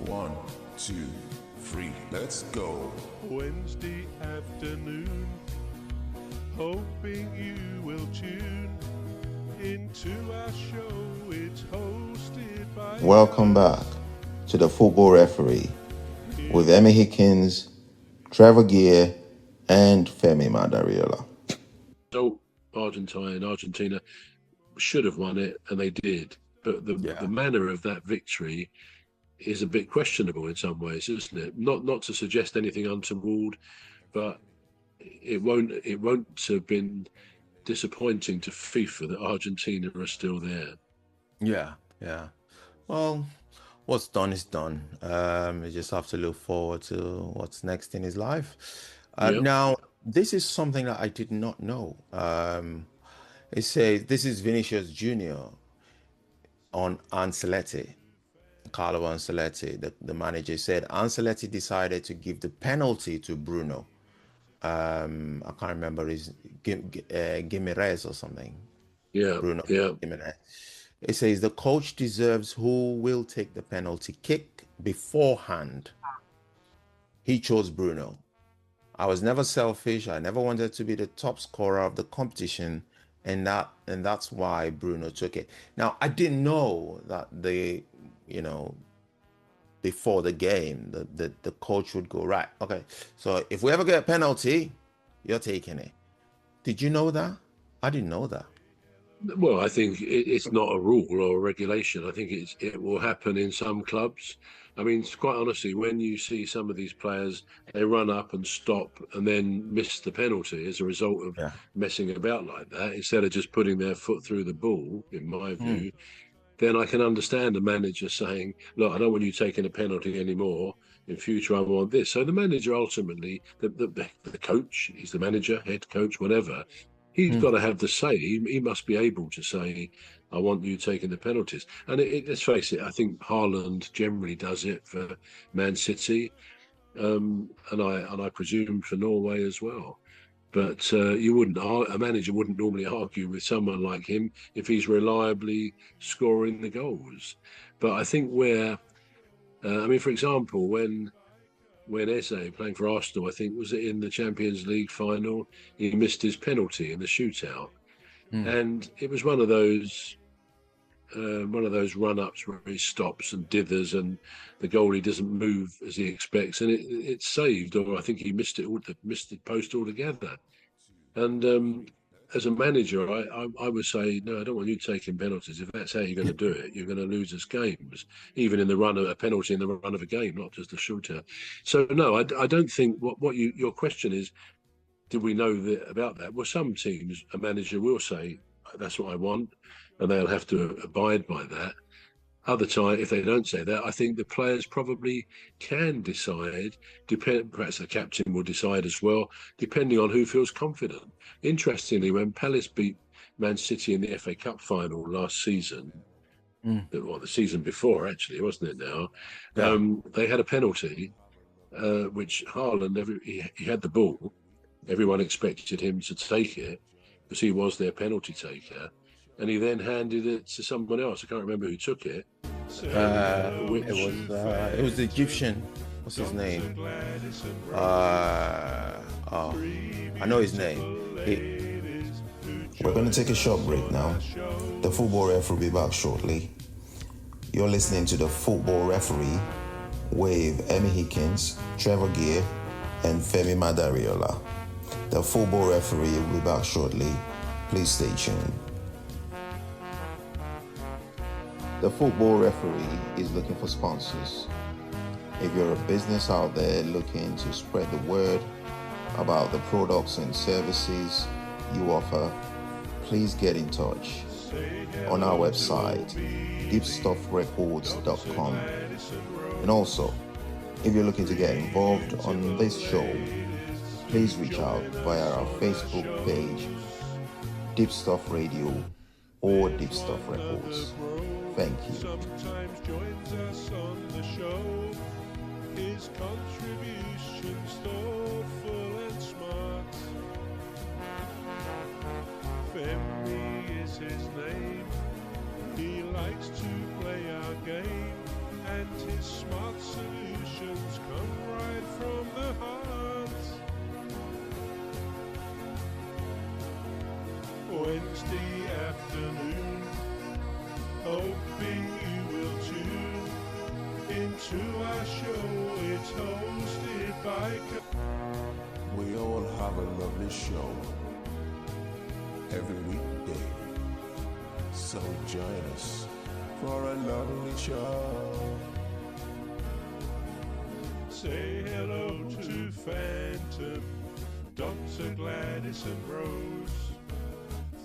1, 2, 3, let's go. Wednesday afternoon, hoping you will tune into our show. It's hosted by Welcome back to the Football Referee with Emmy Hikins, Trevor Gear, and Femi Madariola. So Argentina should have won it, and they did. But the manner of that victory is a bit questionable in some ways, isn't it? Not to suggest anything untoward, but it won't have been disappointing to FIFA that Argentina are still there. Yeah. Well, what's done is done. You just have to look forward to what's next in his life. Now, this is something that I did not know. It says this is Vinicius Jr. on Ancelotti. Carlo Ancelotti, the manager, said Ancelotti decided to give the penalty to Bruno. I can't remember his Guimarães or something. Bruno. Guimarães. It says the coach deserves who will take the penalty kick beforehand. He chose Bruno. I was never selfish. I never wanted to be the top scorer of the competition, and that's why Bruno took it. Now, I didn't know that before the game, the coach would go, right, okay, so if we ever get a penalty, you're taking it. Did you know that? I didn't know that. Well, I think it's not a rule or a regulation. I think it will happen in some clubs. I mean, quite honestly, when you see some of these players, they run up and stop and then miss the penalty as a result of messing about like that, instead of just putting their foot through the ball, in my view, then I can understand a manager saying, look, I don't want you taking a penalty anymore. In future, I want this. So the manager ultimately, the coach, he's the manager, head coach, whatever, he's got to have the say. He must be able to say, I want you taking the penalties. And let's face it, I think Haaland generally does it for Man City, and I presume for Norway as well. But a manager wouldn't normally argue with someone like him if he's reliably scoring the goals. But I think for example, when Eze, playing for Arsenal, I think, was it in the Champions League final, he missed his penalty in the shootout. And it was one of those run-ups where he stops and dithers and the goalie doesn't move as he expects, and it's saved, or I think he missed the post altogether. And as a manager, I would say, no, I don't want you taking penalties. If that's how you're going to do it, you're going to lose us games, even in the run of a penalty in the run of a game, not just a shootout. So no, I don't think your question is, did we know about that? Well, some teams, a manager will say, that's what I want, and they'll have to abide by that. Other time, if they don't say that, I think the players probably can decide, perhaps the captain will decide as well, depending on who feels confident. Interestingly, when Palace beat Man City in the FA Cup final last season, the season before actually, wasn't it now? They had a penalty, which Haaland, he had the ball. Everyone expected him to take it because he was their penalty taker. And he then handed it to someone else. I can't remember who took it. It was the Egyptian. What's his name? I know his name. We're going to take a short break now. The Football Referee will be back shortly. You're listening to the Football Referee with Emmy Hikins, Trevor Gear, and Femi Madariola. The Football Referee will be back shortly. Please stay tuned. The Football Referee is looking for sponsors. If you're a business out there looking to spread the word about the products and services you offer, please get in touch on our website, deepstuffrecords.com. And also, if you're looking to get involved on this show, please reach out via our Facebook page, Deepstuff Radio or Deepstuff Records. Thank you. Sometimes joins us on the show. His contributions thoughtful and smart. Femi is his name. He likes to play our game and his smart solutions come right from the heart. Wednesday afternoon, hoping you will tune into our show. It's hosted by We all have a lovely show every weekday, so join us for a lovely show. Say hello to Phantom, Dr. Gladys and Rose,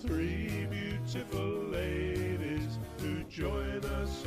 three beautiful ladies who join us